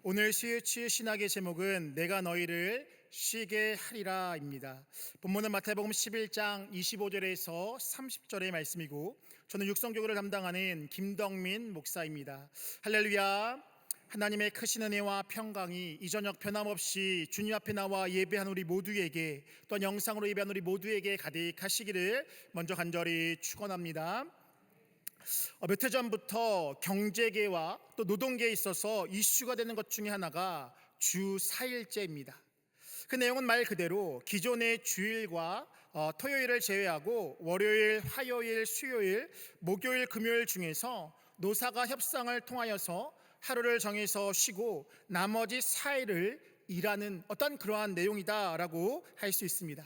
오늘 스위치 신학의 제목은 내가 너희를 쉬게 하리라입니다. 본문은 마태복음 11장 25절에서 30절의 말씀이고, 저는 육성교구를 담당하는 김덕민 목사입니다. 할렐루야. 하나님의 크신 은혜와 평강이 이 저녁 변함없이 주님 앞에 나와 예배한 우리 모두에게, 또한 영상으로 예배한 우리 모두에게 가득하시기를 먼저 간절히 축원합니다. 몇 해 전부터 경제계와 또 노동계에 있어서 이슈가 되는 것 중에 하나가 주 4일제입니다. 그 내용은 말 그대로 기존의 주일과 토요일을 제외하고 월요일, 화요일, 수요일, 목요일, 금요일 중에서 노사가 협상을 통하여서 하루를 정해서 쉬고 나머지 4일을 일하는 어떤 그러한 내용이다라고 할 수 있습니다.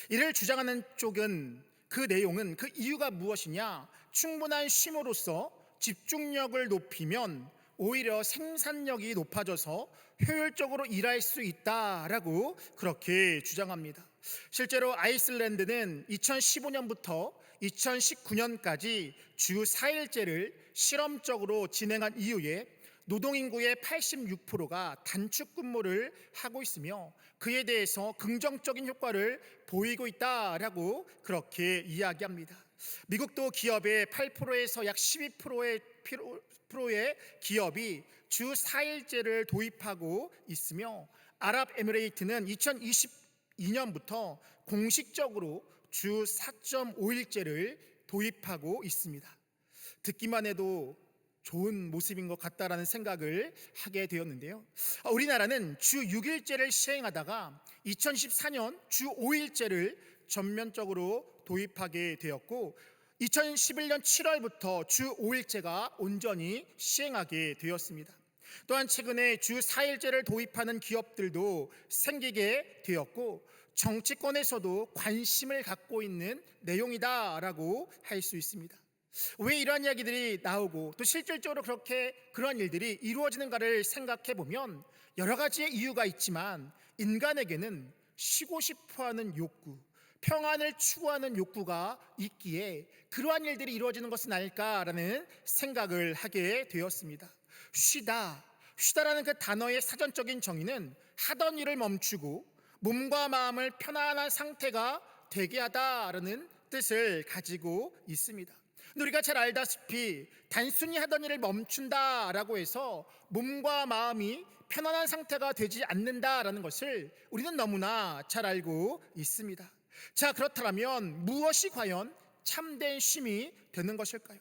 이를 주장하는 쪽은 그 내용은, 그 이유가 무엇이냐, 충분한 쉼으로써 집중력을 높이면 오히려 생산력이 높아져서 효율적으로 일할 수 있다라고 그렇게 주장합니다. 실제로 아이슬란드는 2015년부터 2019년까지 주 4일제를 실험적으로 진행한 이후에 노동인구의 86%가 단축 근무를 하고 있으며 그에 대해서 긍정적인 효과를 보이고 있다라고 그렇게 이야기합니다. 미국도 기업의 8%에서 약 12%의 기업이 주 4일제를 도입하고 있으며, 아랍에미레이트는 2022년부터 공식적으로 주 4.5일제를 도입하고 있습니다. 듣기만 해도 좋은 모습인 것 같다라는 생각을 하게 되었는데요. 우리나라는 주 6일제를 시행하다가 2014년 주 5일제를 전면적으로 도입하게 되었고, 2011년 7월부터 주 5일제가 온전히 시행하게 되었습니다. 또한 최근에 주 4일제를 도입하는 기업들도 생기게 되었고, 정치권에서도 관심을 갖고 있는 내용이다라고 할 수 있습니다. 왜 이러한 이야기들이 나오고 또 실질적으로 그러한 일들이 이루어지는가를 생각해 보면 여러 가지의 이유가 있지만, 인간에게는 쉬고 싶어하는 욕구, 평안을 추구하는 욕구가 있기에 그러한 일들이 이루어지는 것은 아닐까라는 생각을 하게 되었습니다. 쉬다라는 그 단어의 사전적인 정의는 하던 일을 멈추고 몸과 마음을 편안한 상태가 되게 하다라는 뜻을 가지고 있습니다. 우리가 잘 알다시피 단순히 하던 일을 멈춘다라고 해서 몸과 마음이 편안한 상태가 되지 않는다라는 것을 우리는 너무나 잘 알고 있습니다. 자, 그렇다면 무엇이 과연 참된 쉼이 되는 것일까요?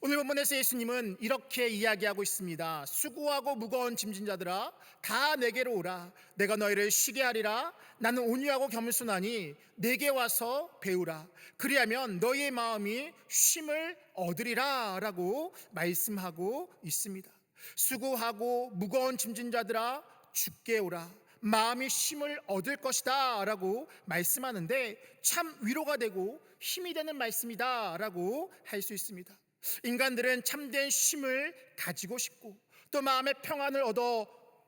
오늘 본문에서 예수님은 이렇게 이야기하고 있습니다. 수고하고 무거운 짐진 자들아 다 내게로 오라. 내가 너희를 쉬게 하리라. 나는 온유하고 겸손하니 내게 와서 배우라. 그리하면 너희의 마음이 쉼을 얻으리라 라고 말씀하고 있습니다. 수고하고 무거운 짐진 자들아 주께 오라. 마음이 쉼을 얻을 것이다 라고 말씀하는데, 참 위로가 되고 힘이 되는 말씀이다 라고 할 수 있습니다. 인간들은 참된 쉼을 가지고 싶고 또 마음의 평안을 얻어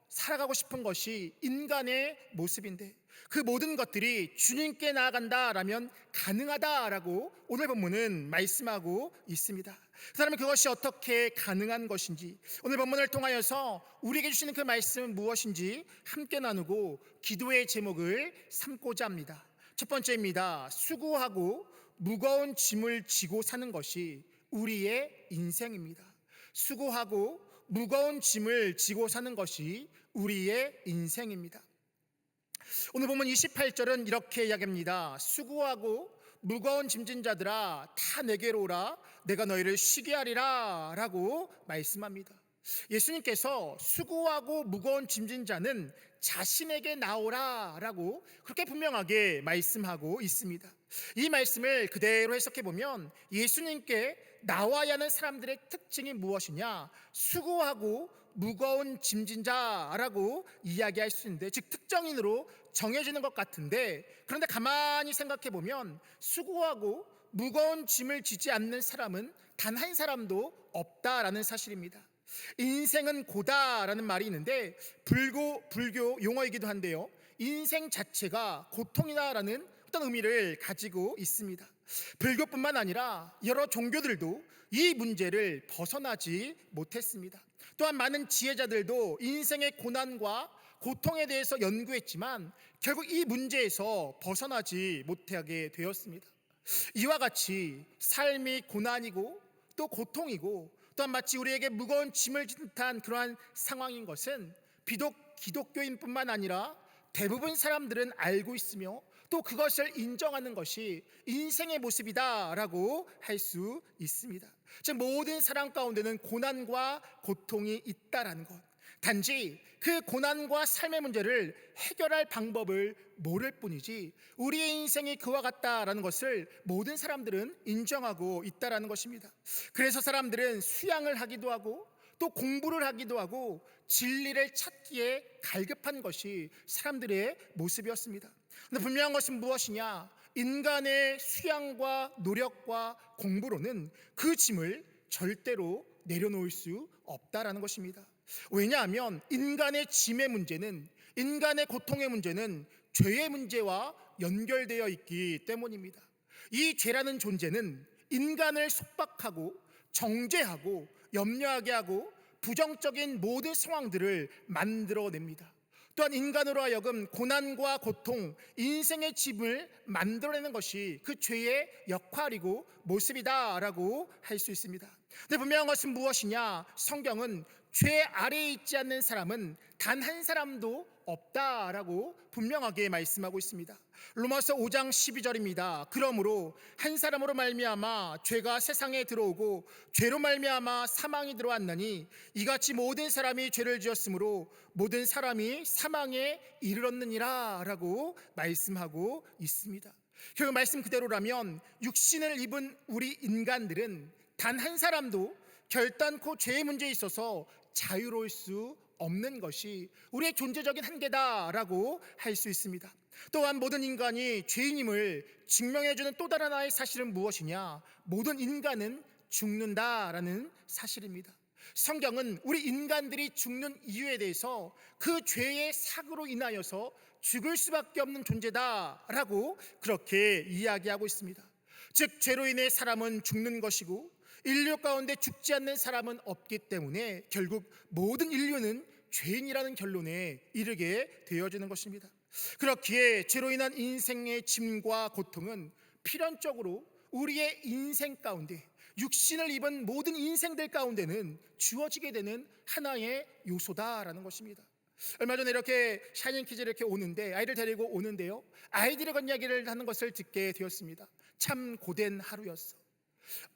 살아가고 싶은 것이 인간의 모습인데, 그 모든 것들이 주님께 나아간다라면 가능하다라고 오늘 본문은 말씀하고 있습니다. 그렇다면 그것이 어떻게 가능한 것인지, 오늘 본문을 통하여서 우리에게 주시는 그 말씀은 무엇인지 함께 나누고 기도의 제목을 삼고자 합니다. 첫 번째입니다. 수고하고 무거운 짐을 지고 사는 것이 우리의 인생입니다. 수고하고 무거운 짐을 지고 사는 것이 우리의 인생입니다. 오늘 보면 28절은 이렇게 이야기합니다. 수고하고 무거운 짐진 자들아 다 내게로 오라. 내가 너희를 쉬게 하리라 라고 말씀합니다. 예수님께서 수고하고 무거운 짐진 자는 자신에게 나오라 라고 그렇게 분명하게 말씀하고 있습니다. 이 말씀을 그대로 해석해 보면 예수님께 나와야 하는 사람들의 특징이 무엇이냐, 수고하고 무거운 짐진 자라고 이야기할 수 있는데, 즉 특정인으로 정해지는 것 같은데, 그런데 가만히 생각해 보면 수고하고 무거운 짐을 지지 않는 사람은 단 한 사람도 없다라는 사실입니다. 인생은 고다라는 말이 있는데 불교 용어이기도 한데요, 인생 자체가 고통이다라는 어떤 의미를 가지고 있습니다. 불교뿐만 아니라 여러 종교들도 이 문제를 벗어나지 못했습니다. 또한 많은 지혜자들도 인생의 고난과 고통에 대해서 연구했지만 결국 이 문제에서 벗어나지 못하게 되었습니다. 이와 같이 삶이 고난이고 또 고통이고 또한 마치 우리에게 무거운 짐을 진 듯한 그러한 상황인 것은 비록 기독교인뿐만 아니라 대부분 사람들은 알고 있으며 또 그것을 인정하는 것이 인생의 모습이다라고 할 수 있습니다. 즉 모든 사람 가운데는 고난과 고통이 있다라는 것, 단지 그 고난과 삶의 문제를 해결할 방법을 모를 뿐이지 우리의 인생이 그와 같다라는 것을 모든 사람들은 인정하고 있다라는 것입니다. 그래서 사람들은 수양을 하기도 하고 또 공부를 하기도 하고 진리를 찾기에 갈급한 것이 사람들의 모습이었습니다. 그런데 분명한 것은 무엇이냐? 인간의 수양과 노력과 공부로는 그 짐을 절대로 내려놓을 수 없다라는 것입니다. 왜냐하면 인간의 짐의 문제는, 인간의 고통의 문제는 죄의 문제와 연결되어 있기 때문입니다. 이 죄라는 존재는 인간을 속박하고 정죄하고 염려하게 하고 부정적인 모든 상황들을 만들어냅니다. 또한 인간으로 하여금 고난과 고통, 인생의 짐을 만들어내는 것이 그 죄의 역할이고 모습이다라고 할 수 있습니다. 근데 분명한 것은 무엇이냐? 성경은 죄 아래에 있지 않는 사람은 단 한 사람도 없다라고 분명하게 말씀하고 있습니다. 로마서 5장 12절입니다. 그러므로 한 사람으로 말미암아 죄가 세상에 들어오고 죄로 말미암아 사망이 들어왔나니 이같이 모든 사람이 죄를 지었으므로 모든 사람이 사망에 이르렀느니라 라고 말씀하고 있습니다. 결국 말씀 그대로라면 육신을 입은 우리 인간들은 단 한 사람도 결단코 죄의 문제에 있어서 자유로울 수 없는 것이 우리의 존재적인 한계다라고 할 수 있습니다. 또한 모든 인간이 죄인임을 증명해주는 또 다른 하나의 사실은 무엇이냐? 모든 인간은 죽는다라는 사실입니다. 성경은 우리 인간들이 죽는 이유에 대해서 그 죄의 사고로 인하여서 죽을 수밖에 없는 존재다라고 그렇게 이야기하고 있습니다. 즉 죄로 인해 사람은 죽는 것이고 인류 가운데 죽지 않는 사람은 없기 때문에 결국 모든 인류는 죄인이라는 결론에 이르게 되어지는 것입니다. 그렇기에 죄로 인한 인생의 짐과 고통은 필연적으로 우리의 인생 가운데, 육신을 입은 모든 인생들 가운데는 주어지게 되는 하나의 요소다라는 것입니다. 얼마 전에 이렇게 샤이닝 퀴즈를 이렇게 오는데, 아이를 데리고 오는데요, 아이들의 이야기를 하는 것을 듣게 되었습니다. 참 고된 하루였어.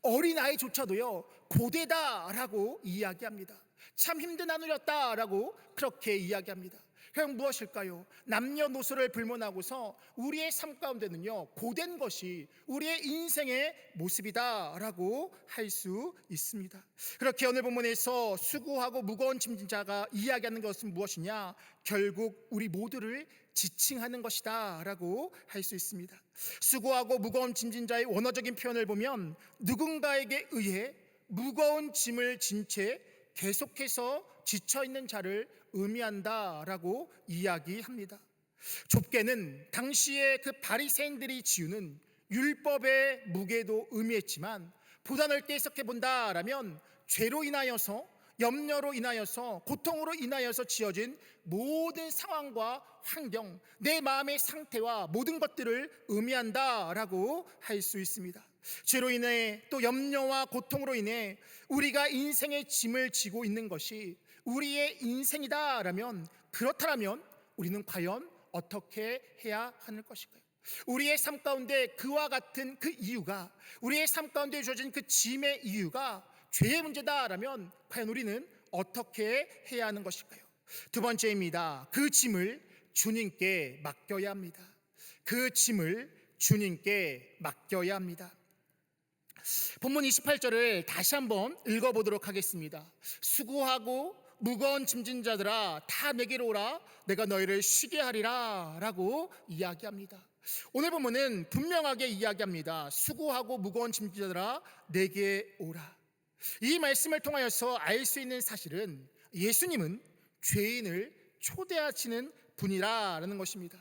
어린아이조차도요 고되다라고 이야기합니다. 참 힘든 하루였다라고 그렇게 이야기합니다. 그럼 무엇일까요? 남녀노소를 불문하고서 우리의 삶 가운데는요 고된 것이 우리의 인생의 모습이다라고 할 수 있습니다. 그렇게 오늘 본문에서 수고하고 무거운 짐진 자가 이야기하는 것은 무엇이냐? 결국 우리 모두를 지칭하는 것이다 라고 할 수 있습니다. 수고하고 무거운 짐진 자의 원어적인 표현을 보면 누군가에게 의해 무거운 짐을 진 채 계속해서 지쳐있는 자를 의미한다라고 이야기합니다. 좁게는 당시에 그 바리새인들이 지우는 율법의 무게도 의미했지만 보다 넓게 해석해 본다라면 죄로 인하여서, 염려로 인하여서, 고통으로 인하여서 지어진 모든 상황과 환경, 내 마음의 상태와 모든 것들을 의미한다라고 할 수 있습니다. 죄로 인해 또 염려와 고통으로 인해 우리가 인생의 짐을 지고 있는 것이 우리의 인생이다라면, 그렇다면 우리는 과연 어떻게 해야 하는 것일까요? 우리의 삶 가운데 그와 같은 그 이유가, 우리의 삶 가운데 주어진 그 짐의 이유가 죄의 문제다라면 과연 우리는 어떻게 해야 하는 것일까요? 두 번째입니다. 그 짐을 주님께 맡겨야 합니다. 그 짐을 주님께 맡겨야 합니다. 본문 28절을 다시 한번 읽어보도록 하겠습니다. 수고하고 무거운 짐진 자들아 다 내게로 오라, 내가 너희를 쉬게 하리라 라고 이야기합니다. 오늘 본문은 분명하게 이야기합니다. 수고하고 무거운 짐진 자들아 내게 오라. 이 말씀을 통하여서 알 수 있는 사실은 예수님은 죄인을 초대하시는 분이라는 것입니다.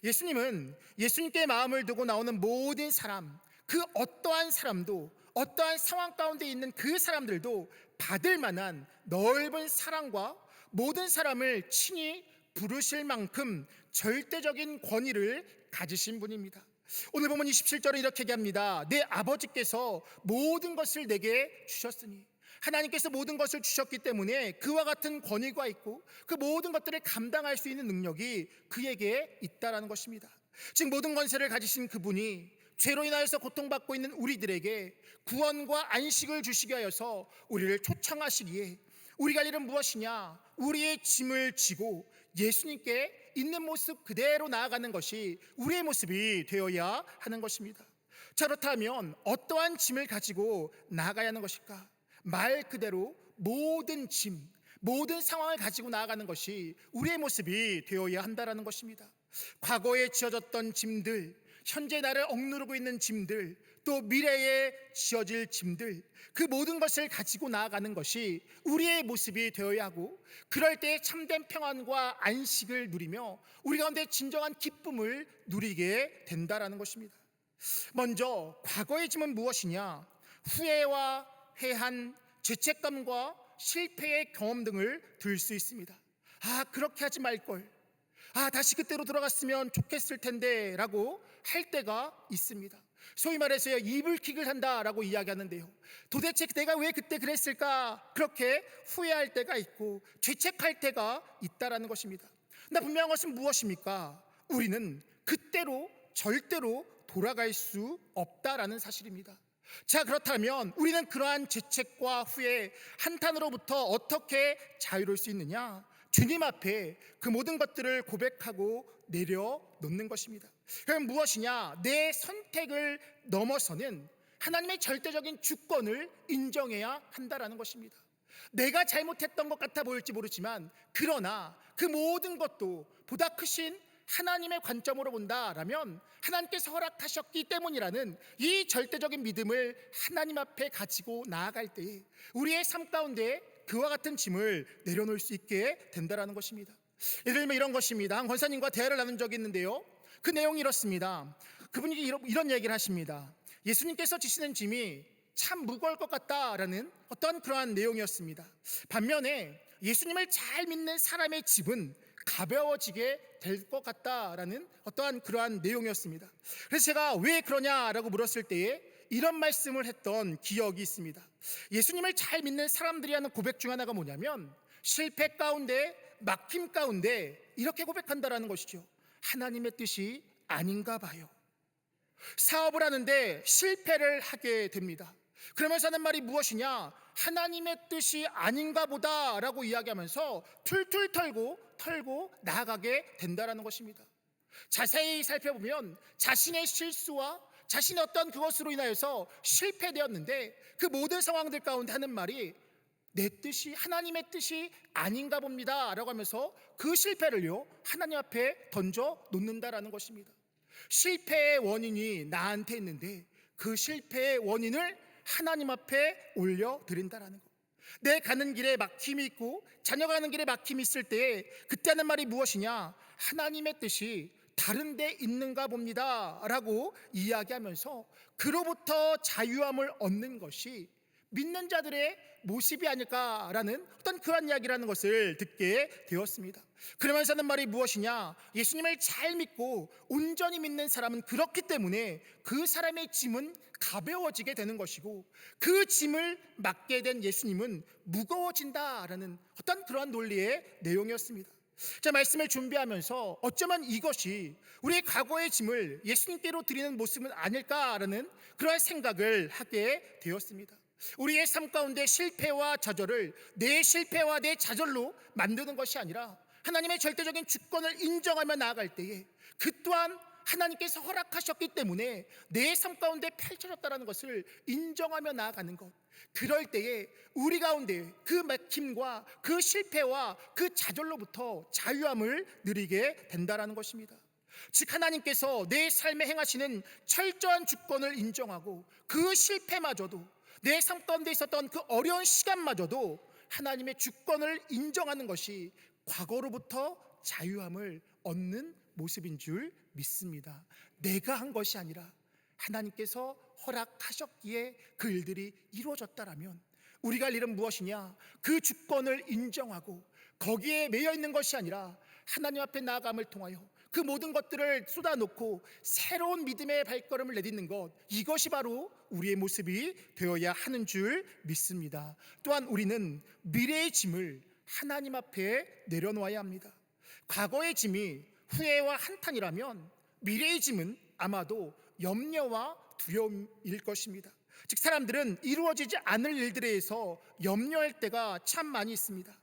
예수님은 예수님께 마음을 두고 나오는 모든 사람, 그 어떠한 사람도, 어떠한 상황 가운데 있는 그 사람들도 받을 만한 넓은 사랑과 모든 사람을 친히 부르실 만큼 절대적인 권위를 가지신 분입니다. 오늘 보면 27절은 이렇게 얘기합니다. 내 아버지께서 모든 것을 내게 주셨으니, 하나님께서 모든 것을 주셨기 때문에 그와 같은 권위가 있고 그 모든 것들을 감당할 수 있는 능력이 그에게 있다라는 것입니다. 즉 모든 권세를 가지신 그분이 죄로 인하여서 고통받고 있는 우리들에게 구원과 안식을 주시게 하여서 우리를 초청하시기에 우리가 할 일은 무엇이냐? 우리의 짐을 지고 예수님께 있는 모습 그대로 나아가는 것이 우리의 모습이 되어야 하는 것입니다. 자, 그렇다면 어떠한 짐을 가지고 나아가야 하는 것일까? 말 그대로 모든 짐, 모든 상황을 가지고 나아가는 것이 우리의 모습이 되어야 한다는 것입니다. 과거에 지어졌던 짐들, 현재 나를 억누르고 있는 짐들, 또 미래에 지어질 짐들, 그 모든 것을 가지고 나아가는 것이 우리의 모습이 되어야 하고, 그럴 때 참된 평안과 안식을 누리며 우리 가운데 진정한 기쁨을 누리게 된다라는 것입니다. 먼저 과거의 짐은 무엇이냐? 후회와 회한, 죄책감과 실패의 경험 등을 들 수 있습니다. 그렇게 하지 말걸, 다시 그때로 돌아갔으면 좋겠을 텐데 라고 할 때가 있습니다. 소위 말해서 이불킥을 한다라고 이야기하는데요, 도대체 내가 왜 그때 그랬을까, 그렇게 후회할 때가 있고 죄책할 때가 있다라는 것입니다. 근데 분명한 것은 무엇입니까? 우리는 그때로 절대로 돌아갈 수 없다라는 사실입니다. 자, 그렇다면 우리는 그러한 죄책과 후회, 한탄으로부터 어떻게 자유로울 수 있느냐? 주님 앞에 그 모든 것들을 고백하고 내려놓는 것입니다. 그럼 무엇이냐? 내 선택을 넘어서는 하나님의 절대적인 주권을 인정해야 한다라는 것입니다. 내가 잘못했던 것 같아 보일지 모르지만, 그러나 그 모든 것도 보다 크신 하나님의 관점으로 본다라면 하나님께서 허락하셨기 때문이라는 이 절대적인 믿음을 하나님 앞에 가지고 나아갈 때에 우리의 삶 가운데 그와 같은 짐을 내려놓을 수 있게 된다라는 것입니다. 예를 들면 이런 것입니다. 한 권사님과 대화를 나눈 적이 있는데요, 그 내용이 이렇습니다. 그분이 이런 얘기를 하십니다. 예수님께서 지시는 짐이 참 무거울 것 같다라는 어떤 그러한 내용이었습니다. 반면에 예수님을 잘 믿는 사람의 짐은 가벼워지게 될 것 같다라는 어떠한 그러한 내용이었습니다. 그래서 제가 왜 그러냐라고 물었을 때에 이런 말씀을 했던 기억이 있습니다. 예수님을 잘 믿는 사람들이 하는 고백 중 하나가 뭐냐면, 실패 가운데, 막힘 가운데 이렇게 고백한다라는 것이죠. 하나님의 뜻이 아닌가 봐요. 사업을 하는데 실패를 하게 됩니다. 그러면서 하는 말이 무엇이냐? 하나님의 뜻이 아닌가 보다라고 이야기하면서 툴툴 털고 나아가게 된다라는 것입니다. 자세히 살펴보면 자신의 실수와 자신의 어떤 그것으로 인하여서 실패되었는데 그 모든 상황들 가운데 하는 말이 내 뜻이, 하나님의 뜻이 아닌가 봅니다 라고 하면서 그 실패를요 하나님 앞에 던져 놓는다라는 것입니다. 실패의 원인이 나한테 있는데 그 실패의 원인을 하나님 앞에 올려드린다라는 것. 내 가는 길에 막힘이 있고 자녀가 가는 길에 막힘이 있을 때 그때 하는 말이 무엇이냐? 하나님의 뜻이 다른 데 있는가 봅니다 라고 이야기하면서 그로부터 자유함을 얻는 것이 믿는 자들의 모습이 아닐까라는 어떤 그런 이야기라는 것을 듣게 되었습니다. 그러면서 하는 말이 무엇이냐? 예수님을 잘 믿고 온전히 믿는 사람은 그렇기 때문에 그 사람의 짐은 가벼워지게 되는 것이고 그 짐을 맡게 된 예수님은 무거워진다라는 어떤 그러한 논리의 내용이었습니다. 자, 말씀을 준비하면서 어쩌면 이것이 우리의 과거의 짐을 예수님께로 드리는 모습은 아닐까라는 그러한 생각을 하게 되었습니다. 우리의 삶 가운데 실패와 좌절을 내 실패와 내 좌절로 만드는 것이 아니라 하나님의 절대적인 주권을 인정하며 나아갈 때에 그 또한 하나님께서 허락하셨기 때문에 내 삶 가운데 펼쳐졌다는 것을 인정하며 나아가는 것, 그럴 때에 우리 가운데 그 막힘과 그 실패와 그 좌절로부터 자유함을 누리게 된다는 것입니다. 즉 하나님께서 내 삶에 행하시는 철저한 주권을 인정하고 그 실패마저도 내 삶 가운데 있었던 그 어려운 시간마저도 하나님의 주권을 인정하는 것이 과거로부터 자유함을 얻는 모습인 줄 믿습니다. 내가 한 것이 아니라 하나님께서 허락하셨기에 그 일들이 이루어졌다라면 우리가 할 일은 무엇이냐? 그 주권을 인정하고 거기에 매여 있는 것이 아니라 하나님 앞에 나아감을 통하여 그 모든 것들을 쏟아놓고 새로운 믿음의 발걸음을 내딛는 것, 이것이 바로 우리의 모습이 되어야 하는 줄 믿습니다. 또한 우리는 미래의 짐을 하나님 앞에 내려놓아야 합니다. 과거의 짐이 후회와 한탄이라면 미래의 짐은 아마도 염려와 두려움일 것입니다. 즉 사람들은 이루어지지 않을 일들에 대해서 염려할 때가 참 많이 있습니다.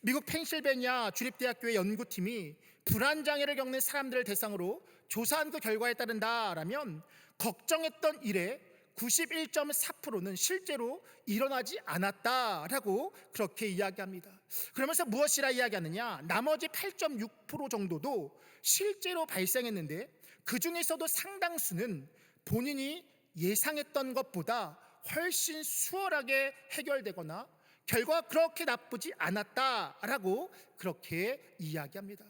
미국 펜실베니아 주립대학교의 연구팀이 불안장애를 겪는 사람들을 대상으로 조사한 그 결과에 따른다라면 걱정했던 일의 91.4%는 실제로 일어나지 않았다라고 그렇게 이야기합니다. 그러면서 무엇이라 이야기하느냐? 나머지 8.6% 정도도 실제로 발생했는데 그 중에서도 상당수는 본인이 예상했던 것보다 훨씬 수월하게 해결되거나 결과가 그렇게 나쁘지 않았다라고 그렇게 이야기합니다.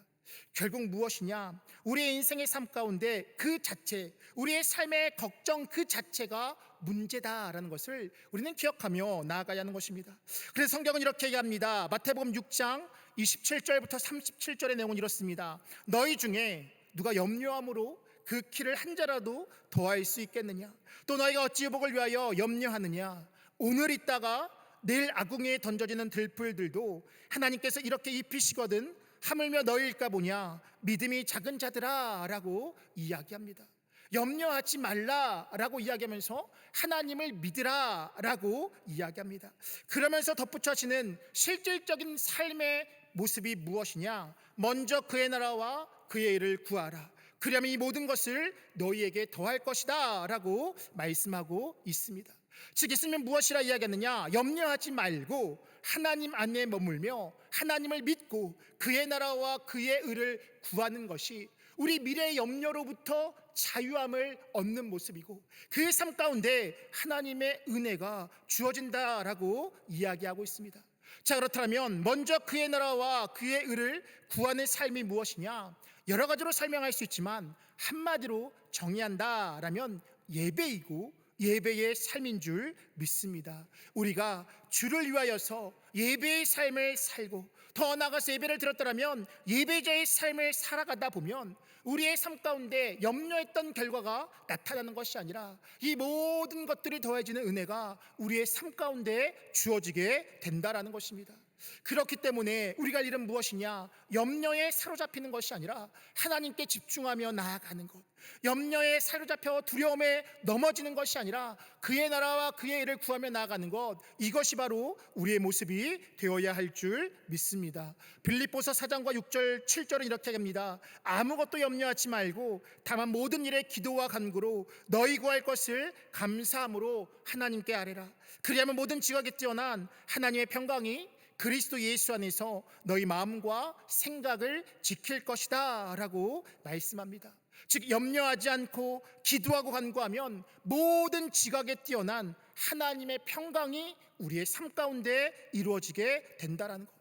결국 무엇이냐? 우리의 인생의 삶 가운데 그 자체, 우리의 삶의 걱정 그 자체가 문제다라는 것을 우리는 기억하며 나아가야 하는 것입니다. 그래서 성경은 이렇게 얘기합니다. 마태복음 6장 27절부터 37절의 내용은 이렇습니다. 너희 중에 누가 염려함으로 그 키를 한 자라도 더할 수 있겠느냐? 또 너희가 어찌 유복을 위하여 염려하느냐? 오늘 있다가 내일 아궁이에 던져지는 들풀들도 하나님께서 이렇게 입히시거든 하물며 너희일까 보냐? 믿음이 작은 자들아 라고 이야기합니다. 염려하지 말라라고 이야기하면서 하나님을 믿으라 라고 이야기합니다. 그러면서 덧붙여지는 실질적인 삶의 모습이 무엇이냐? 먼저 그의 나라와 그의 일을 구하라. 그러면 이 모든 것을 너희에게 더할 것이다 라고 말씀하고 있습니다. 즉 예수님은 무엇이라 이야기하느냐? 염려하지 말고 하나님 안에 머물며 하나님을 믿고 그의 나라와 그의 의를 구하는 것이 우리 미래의 염려로부터 자유함을 얻는 모습이고 그의 삶 가운데 하나님의 은혜가 주어진다라고 이야기하고 있습니다. 자, 그렇다면 먼저 그의 나라와 그의 의를 구하는 삶이 무엇이냐? 여러 가지로 설명할 수 있지만 한마디로 정의한다라면 예배이고 예배의 삶인 줄 믿습니다. 우리가 주를 위하여서 예배의 삶을 살고 더 나아가서 예배를 드렸더라면 예배자의 삶을 살아가다 보면 우리의 삶 가운데 염려했던 결과가 나타나는 것이 아니라 이 모든 것들이 더해지는 은혜가 우리의 삶 가운데 주어지게 된다라는 것입니다. 그렇기 때문에 우리가 할 일은 무엇이냐? 염려에 사로잡히는 것이 아니라 하나님께 집중하며 나아가는 것, 염려에 사로잡혀 두려움에 넘어지는 것이 아니라 그의 나라와 그의 일을 구하며 나아가는 것, 이것이 바로 우리의 모습이 되어야 할 줄 믿습니다. 빌립보서 4장과 6절 7절은 이렇게 합니다. 아무것도 염려하지 말고 다만 모든 일에 기도와 간구로 너희 구할 것을 감사함으로 하나님께 아뢰라. 그리하면 모든 지각에 뛰어난 하나님의 평강이 그리스도 예수 안에서 너희 마음과 생각을 지킬 것이다 라고 말씀합니다. 즉 염려하지 않고 기도하고 간구하면 모든 지각에 뛰어난 하나님의 평강이 우리의 삶 가운데 이루어지게 된다라는 것.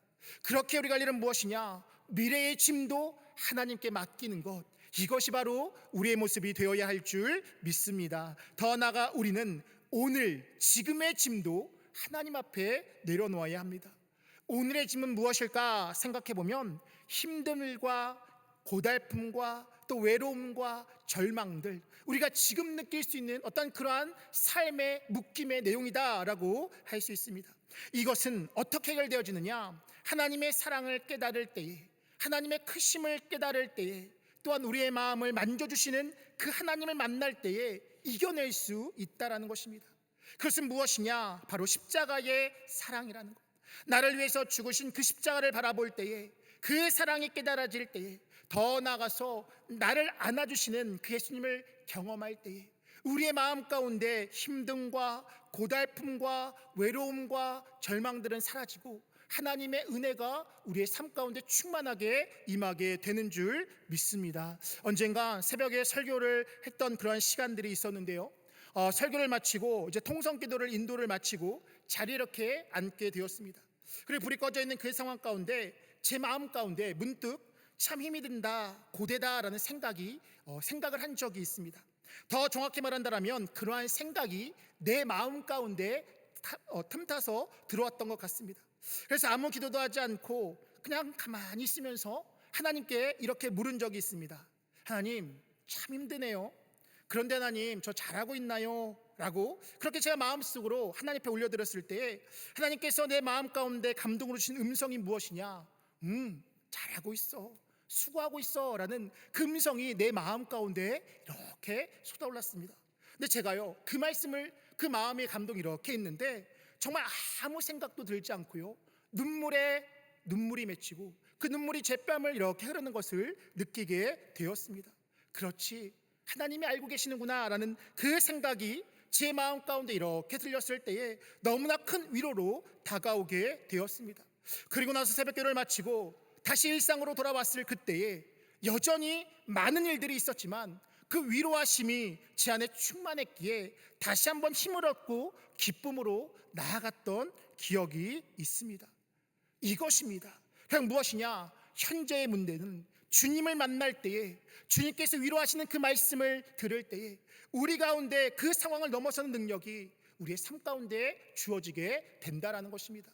그렇게 우리가 할 일은 무엇이냐? 미래의 짐도 하나님께 맡기는 것, 이것이 바로 우리의 모습이 되어야 할 줄 믿습니다. 더 나아가 우리는 오늘 지금의 짐도 하나님 앞에 내려놓아야 합니다. 오늘의 짐은 무엇일까 생각해 보면 힘듦과 고달픔과 또 외로움과 절망들, 우리가 지금 느낄 수 있는 어떤 그러한 삶의 묶임의 내용이다라고 할 수 있습니다. 이것은 어떻게 해결되어지느냐? 하나님의 사랑을 깨달을 때에, 하나님의 크심을 깨달을 때에, 또한 우리의 마음을 만져주시는 그 하나님을 만날 때에 이겨낼 수 있다라는 것입니다. 그것은 무엇이냐? 바로 십자가의 사랑이라는 것. 나를 위해서 죽으신 그 십자가를 바라볼 때에, 그 사랑이 깨달아질 때에, 더 나아가서 나를 안아주시는 그 예수님을 경험할 때에 우리의 마음 가운데 힘듦과 고달픔과 외로움과 절망들은 사라지고 하나님의 은혜가 우리의 삶 가운데 충만하게 임하게 되는 줄 믿습니다. 언젠가 새벽에 설교를 했던 그러한 시간들이 있었는데요, 설교를 마치고 이제 통성기도를 인도를 마치고 자리에 이렇게 앉게 되었습니다. 그리고 불이 꺼져 있는 그 상황 가운데 제 마음 가운데 문득 참 힘이 든다, 고되다라는 생각을 한 적이 있습니다. 더 정확히 말한다면 그러한 생각이 내 마음 가운데 틈타서 들어왔던 것 같습니다. 그래서 아무 기도도 하지 않고 그냥 가만히 있으면서 하나님께 이렇게 물은 적이 있습니다. 하나님, 참 힘드네요. 그런데 하나님, 저 잘하고 있나요? 라고 그렇게 제가 마음속으로 하나님 앞에 올려드렸을 때 하나님께서 내 마음 가운데 감동으로 주신 음성이 무엇이냐? 잘하고 있어, 수고하고 있어 라는 그 음성이 내 마음 가운데 이렇게 쏟아올랐습니다. 근데 제가요, 그 말씀을, 그 마음의 감동이 이렇게 있는데 정말 아무 생각도 들지 않고요, 눈물에 눈물이 맺히고 그 눈물이 제 뺨을 이렇게 흐르는 것을 느끼게 되었습니다. 그렇지, 하나님이 알고 계시는구나 라는 그 생각이 제 마음 가운데 이렇게 들렸을 때에 너무나 큰 위로로 다가오게 되었습니다. 그리고 나서 새벽기도를 마치고 다시 일상으로 돌아왔을 그때에 여전히 많은 일들이 있었지만 그 위로하심이 제 안에 충만했기에 다시 한번 힘을 얻고 기쁨으로 나아갔던 기억이 있습니다. 이것입니다. 그냥 무엇이냐? 현재의 문제는 주님을 만날 때에, 주님께서 위로하시는 그 말씀을 들을 때에 우리 가운데 그 상황을 넘어서는 능력이 우리의 삶 가운데 주어지게 된다라는 것입니다.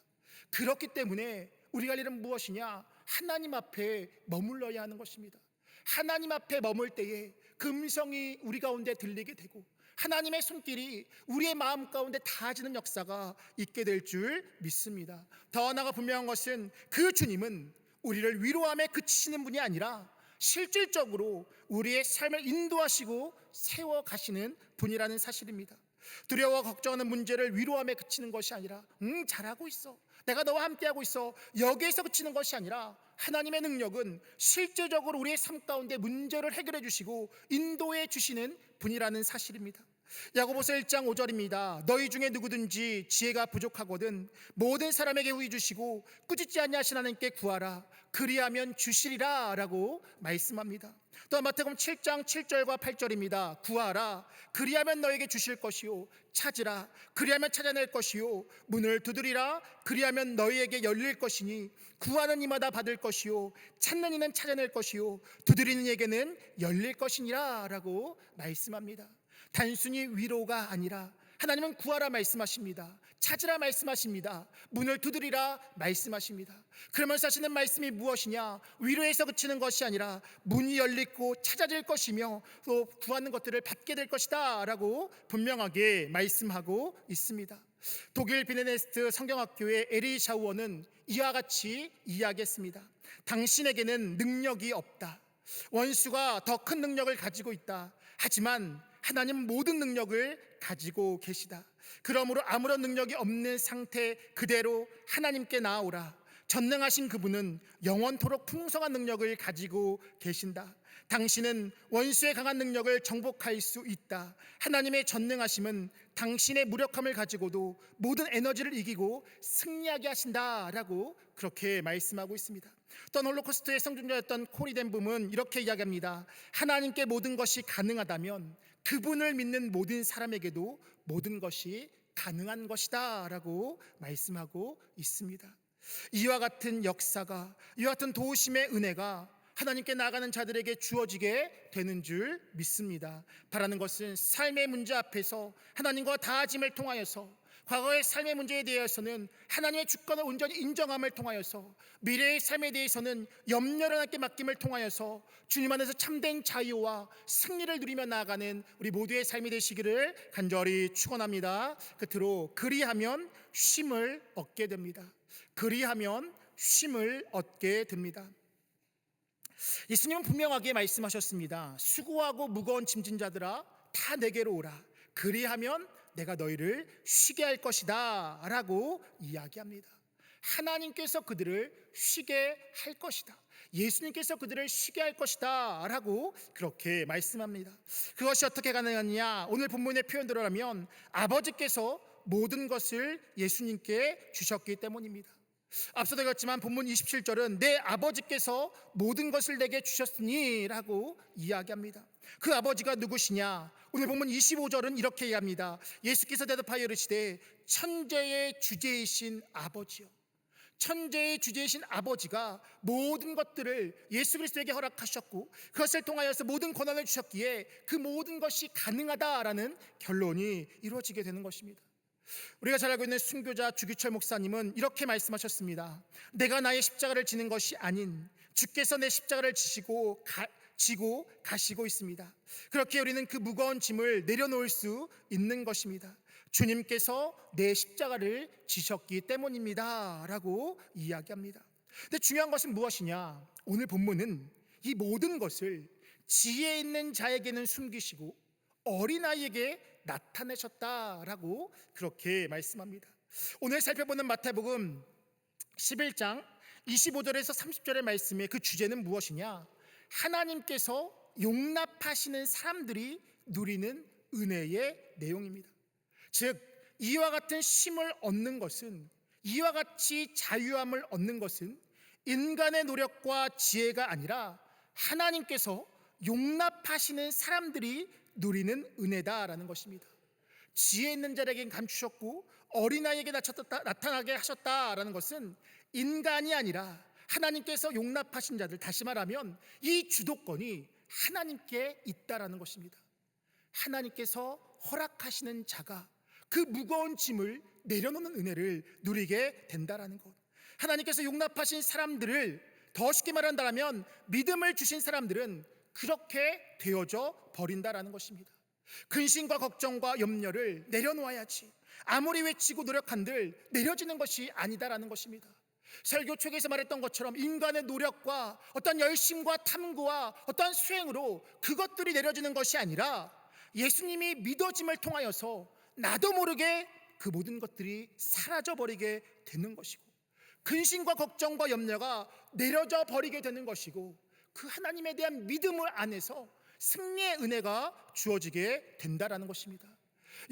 그렇기 때문에 우리가 할 일은 무엇이냐? 하나님 앞에 머물러야 하는 것입니다. 하나님 앞에 머물 때에 그 음성이 우리 가운데 들리게 되고 하나님의 손길이 우리의 마음 가운데 닿아지는 역사가 있게 될 줄 믿습니다. 더 나아가 분명한 것은 그 주님은 우리를 위로함에 그치시는 분이 아니라 실질적으로 우리의 삶을 인도하시고 세워가시는 분이라는 사실입니다. 두려워 걱정하는 문제를 위로함에 그치는 것이 아니라 잘하고 있어, 내가 너와 함께하고 있어, 여기에서 그치는 것이 아니라 하나님의 능력은 실제적으로 우리의 삶 가운데 문제를 해결해 주시고 인도해 주시는 분이라는 사실입니다. 야고보서 1장 5절입니다. 너희 중에 누구든지 지혜가 부족하거든 모든 사람에게 후히 주시고 꾸짖지 아니하신 하나님께 구하라, 그리하면 주시리라 라고 말씀합니다. 또 마태복음 7장 7절과 8절입니다. 구하라, 그리하면 너에게 주실 것이요, 찾으라, 그리하면 찾아낼 것이요, 문을 두드리라, 그리하면 너희에게 열릴 것이니 구하는 이마다 받을 것이요, 찾는 이는 찾아낼 것이요, 두드리는 이에게는 열릴 것이니라 라고 말씀합니다. 단순히 위로가 아니라 하나님은 구하라 말씀하십니다. 찾으라 말씀하십니다. 문을 두드리라 말씀하십니다. 그러면서 하시는 말씀이 무엇이냐? 위로에서 그치는 것이 아니라 문이 열리고 찾아질 것이며 또 구하는 것들을 받게 될 것이다 라고 분명하게 말씀하고 있습니다. 독일 비네네스트 성경학교의 에리 샤우어는 이와 같이 이야기했습니다. 당신에게는 능력이 없다. 원수가 더 큰 능력을 가지고 있다. 하지만 하나님 모든 능력을 가지고 계시다. 그러므로 아무런 능력이 없는 상태 그대로 하나님께 나아오라. 전능하신 그분은 영원토록 풍성한 능력을 가지고 계신다. 당신은 원수의 강한 능력을 정복할 수 있다. 하나님의 전능하심은 당신의 무력함을 가지고도 모든 에너지를 이기고 승리하게 하신다라고 그렇게 말씀하고 있습니다. 또 홀로코스트의 성중자였던 코리 덴 붐은 이렇게 이야기합니다. 하나님께 모든 것이 가능하다면 그분을 믿는 모든 사람에게도 모든 것이 가능한 것이다 라고 말씀하고 있습니다. 이와 같은 역사가, 이와 같은 도우심의 은혜가 하나님께 나아가는 자들에게 주어지게 되는 줄 믿습니다. 바라는 것은 삶의 문제 앞에서 하나님과 다짐을 통하여서, 과거의 삶의 문제에 대해서는 하나님의 주권을 온전히 인정함을 통하여서, 미래의 삶에 대해서는 염려를 하나님께 맡김을 통하여서 주님 안에서 참된 자유와 승리를 누리며 나아가는 우리 모두의 삶이 되시기를 간절히 축원합니다. 끝으로 그리하면 쉼을 얻게 됩니다. 그리하면 쉼을 얻게 됩니다. 예수님은 분명하게 말씀하셨습니다. 수고하고 무거운 짐진 자들아 다 내게로 오라. 그리하면 내가 너희를 쉬게 할 것이다 라고 이야기합니다. 하나님께서 그들을 쉬게 할 것이다. 예수님께서 그들을 쉬게 할 것이다 라고 그렇게 말씀합니다. 그것이 어떻게 가능하느냐? 오늘 본문의 표현대로 하면 아버지께서 모든 것을 예수님께 주셨기 때문입니다. 앞서도 읽었지만 본문 27절은 내 아버지께서 모든 것을 내게 주셨으니 라고 이야기합니다. 그 아버지가 누구시냐? 오늘 본문 25절은 이렇게 이야기합니다. 예수께서 대답하여 이르시되 천재의 주제이신 아버지요. 천재의 주제이신 아버지가 모든 것들을 예수 그리스도에게 허락하셨고 그것을 통하여서 모든 권한을 주셨기에 그 모든 것이 가능하다라는 결론이 이루어지게 되는 것입니다. 우리가 잘 알고 있는 순교자 주기철 목사님은 이렇게 말씀하셨습니다. 내가 나의 십자가를 지는 것이 아닌 주께서 내 십자가를 지고 가시고 있습니다. 그렇게 우리는 그 무거운 짐을 내려놓을 수 있는 것입니다. 주님께서 내 십자가를 지셨기 때문입니다 라고 이야기합니다. 근데 중요한 것은 무엇이냐? 오늘 본문은 이 모든 것을 지혜 있는 자에게는 숨기시고 어린아이에게 나타내셨다라고 그렇게 말씀합니다. 오늘 살펴보는 마태복음 11장 25절에서 30절의 말씀의 그 주제는 무엇이냐? 하나님께서 용납하시는 사람들이 누리는 은혜의 내용입니다. 즉 이와 같은 쉼을 얻는 것은, 이와 같이 자유함을 얻는 것은 인간의 노력과 지혜가 아니라 하나님께서 용납하시는 사람들이 누리는 은혜다라는 것입니다. 지혜 있는 자에게 감추셨고 어린아이에게 나타나게 하셨다라는 것은 인간이 아니라 하나님께서 용납하신 자들, 다시 말하면 이 주도권이 하나님께 있다라는 것입니다. 하나님께서 허락하시는 자가 그 무거운 짐을 내려놓는 은혜를 누리게 된다라는 것. 하나님께서 용납하신 사람들을, 더 쉽게 말한다면 믿음을 주신 사람들은 그렇게 되어져 버린다라는 것입니다. 근심과 걱정과 염려를 내려놓아야지, 아무리 외치고 노력한들 내려지는 것이 아니다라는 것입니다. 설교 초기에서 말했던 것처럼 인간의 노력과 어떤 열심과 탐구와 어떤 수행으로 그것들이 내려지는 것이 아니라 예수님이 믿어짐을 통하여서 나도 모르게 그 모든 것들이 사라져버리게 되는 것이고, 근심과 걱정과 염려가 내려져 버리게 되는 것이고, 그 하나님에 대한 믿음을 안에서 승리의 은혜가 주어지게 된다라는 것입니다.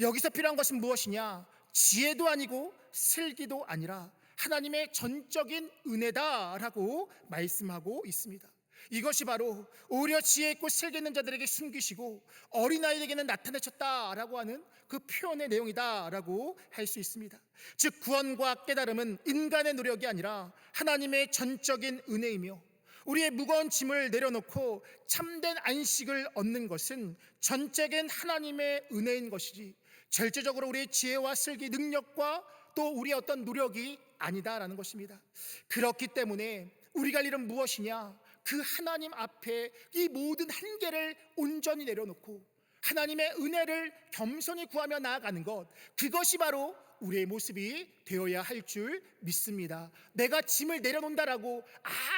여기서 필요한 것은 무엇이냐? 지혜도 아니고 슬기도 아니라 하나님의 전적인 은혜다라고 말씀하고 있습니다. 이것이 바로 오히려 지혜 있고 슬기 있는 자들에게 숨기시고 어린아이에게는 나타내셨다라고 하는 그 표현의 내용이다라고 할 수 있습니다. 즉 구원과 깨달음은 인간의 노력이 아니라 하나님의 전적인 은혜이며, 우리의 무거운 짐을 내려놓고 참된 안식을 얻는 것은 전적인 하나님의 은혜인 것이지 절대적으로 우리의 지혜와 슬기, 능력과 또 우리의 어떤 노력이 아니다라는 것입니다. 그렇기 때문에 우리가 할 일은 무엇이냐? 그 하나님 앞에 이 모든 한계를 온전히 내려놓고 하나님의 은혜를 겸손히 구하며 나아가는 것, 그것이 바로 우리의 모습이 되어야 할 줄 믿습니다. 내가 짐을 내려놓는다라고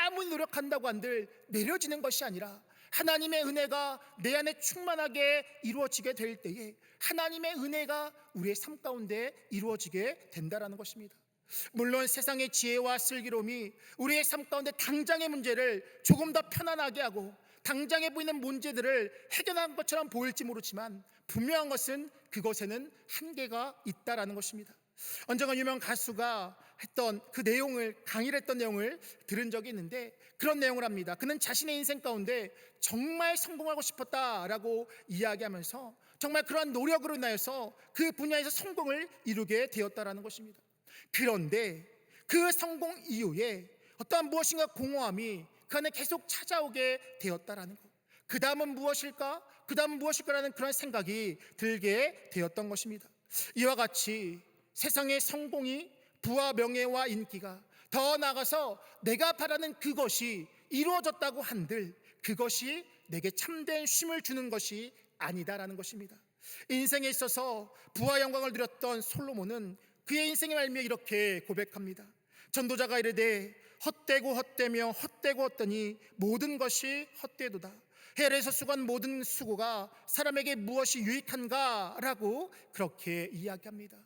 아무리 노력한다고 한들 내려지는 것이 아니라 하나님의 은혜가 내 안에 충만하게 이루어지게 될 때에 하나님의 은혜가 우리의 삶 가운데 이루어지게 된다라는 것입니다. 물론 세상의 지혜와 슬기로움이 우리의 삶 가운데 당장의 문제를 조금 더 편안하게 하고 당장에 보이는 문제들을 해결한 것처럼 보일지 모르지만 분명한 것은 그것에는 한계가 있다라는 것입니다. 언젠가 유명 가수가 했던 그 내용을, 강의를 했던 내용을 들은 적이 있는데 그런 내용을 합니다. 그는 자신의 인생 가운데 정말 성공하고 싶었다라고 이야기하면서 정말 그러한 노력으로 인하여서 그 분야에서 성공을 이루게 되었다라는 것입니다. 그런데 그 성공 이후에 어떠한 무엇인가 공허함이 그 안에 계속 찾아오게 되었다라는 것. 그 다음은 무엇일까? 그 다음은 무엇일까라는 그런 생각이 들게 되었던 것입니다. 이와 같이 세상의 성공이, 부와 명예와 인기가, 더 나아가서 내가 바라는 그것이 이루어졌다고 한들 그것이 내게 참된 쉼을 주는 것이 아니다라는 것입니다. 인생에 있어서 부와 영광을 누렸던 솔로몬은 그의 인생의 말미에 이렇게 고백합니다. 전도자가 이르되 헛되고 헛되며 헛되고 헛되니 모든 것이 헛되도다. 헬에서 수고한 모든 수고가 사람에게 무엇이 유익한가? 라고 그렇게 이야기합니다.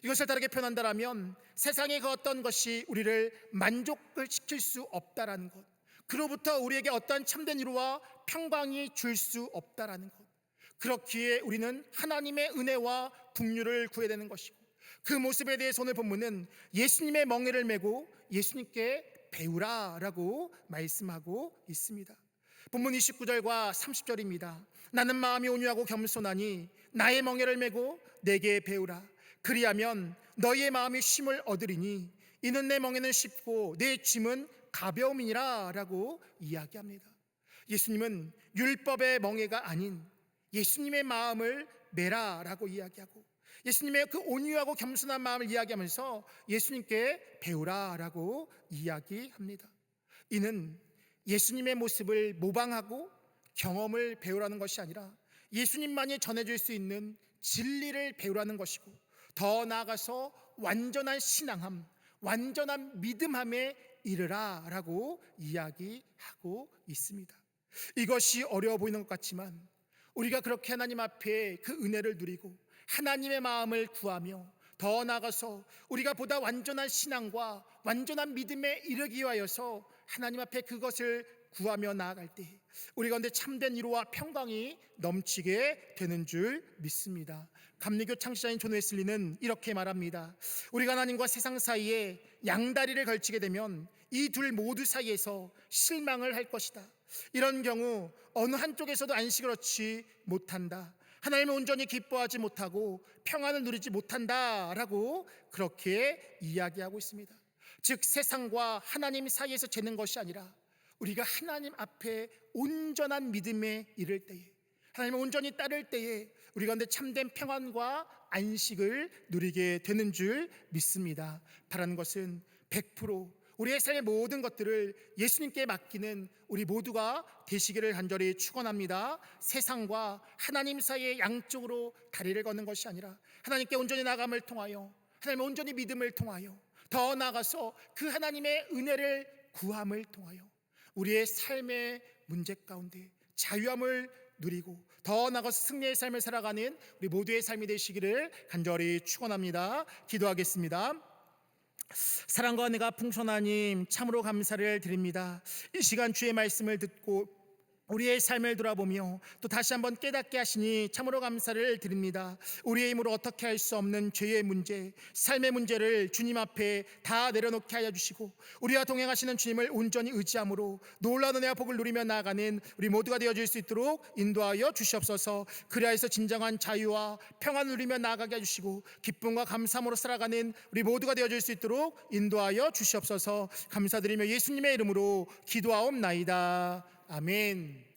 이것을 다르게 표현한다면 세상의 그 어떤 것이 우리를 만족을 시킬 수 없다라는 것, 그로부터 우리에게 어떠한 참된 위로와 평강이 줄 수 없다라는 것, 그렇기에 우리는 하나님의 은혜와 긍휼을 구해야 되는 것이고, 그 모습에 대해서 오늘 본문은 예수님의 멍에를 메고 예수님께 배우라라고 말씀하고 있습니다. 본문 29절과 30절입니다. 나는 마음이 온유하고 겸손하니 나의 멍에를 메고 내게 배우라. 그리하면 너희의 마음이 쉼을 얻으리니 이는 내 멍에는 쉽고 내 짐은 가벼움이니라 라고 이야기합니다. 예수님은 율법의 멍에가 아닌 예수님의 마음을 메라 라고 이야기하고, 예수님의 그 온유하고 겸손한 마음을 이야기하면서 예수님께 배우라라고 이야기합니다. 이는 예수님의 모습을 모방하고 경험을 배우라는 것이 아니라 예수님만이 전해줄 수 있는 진리를 배우라는 것이고, 더 나아가서 완전한 신앙함, 완전한 믿음함에 이르라라고 이야기하고 있습니다. 이것이 어려워 보이는 것 같지만 우리가 그렇게 하나님 앞에 그 은혜를 누리고 하나님의 마음을 구하며, 더 나아가서 우리가 보다 완전한 신앙과 완전한 믿음에 이르기 위하여서 하나님 앞에 그것을 구하며 나아갈 때 우리 가운데 참된 위로와 평강이 넘치게 되는 줄 믿습니다. 감리교 창시자인 존 웨슬리는 이렇게 말합니다. 우리가 하나님과 세상 사이에 양다리를 걸치게 되면 이 둘 모두 사이에서 실망을 할 것이다. 이런 경우 어느 한쪽에서도 안식을 얻지 못한다. 하나님을 온전히 기뻐하지 못하고 평안을 누리지 못한다라고 그렇게 이야기하고 있습니다. 즉 세상과 하나님 사이에서 재는 것이 아니라 우리가 하나님 앞에 온전한 믿음에 이를 때에, 하나님을 온전히 따를 때에 우리 가운데 참된 평안과 안식을 누리게 되는 줄 믿습니다. 바라는 것은 100% 우리의 삶의 모든 것들을 예수님께 맡기는 우리 모두가 되시기를 간절히 축원합니다. 세상과 하나님 사이의 양쪽으로 다리를 걷는 것이 아니라 하나님께 온전히 나감을 통하여, 하나님의 온전히 믿음을 통하여, 더 나아가서 그 하나님의 은혜를 구함을 통하여 우리의 삶의 문제 가운데 자유함을 누리고 더 나아가서 승리의 삶을 살아가는 우리 모두의 삶이 되시기를 간절히 축원합니다. 기도하겠습니다. 사랑과 은혜가 풍성하님 참으로 감사를 드립니다. 이 시간 주의 말씀을 듣고 우리의 삶을 돌아보며 또 다시 한번 깨닫게 하시니 참으로 감사를 드립니다. 우리의 힘으로 어떻게 할 수 없는 죄의 문제, 삶의 문제를 주님 앞에 다 내려놓게 하여 주시고 우리와 동행하시는 주님을 온전히 의지함으로 놀라운 은혜와 복을 누리며 나아가는 우리 모두가 되어줄 수 있도록 인도하여 주시옵소서. 그리하여서 진정한 자유와 평안을 누리며 나아가게 해주시고 기쁨과 감사함으로 살아가는 우리 모두가 되어줄 수 있도록 인도하여 주시옵소서. 감사드리며 예수님의 이름으로 기도하옵나이다. 아멘.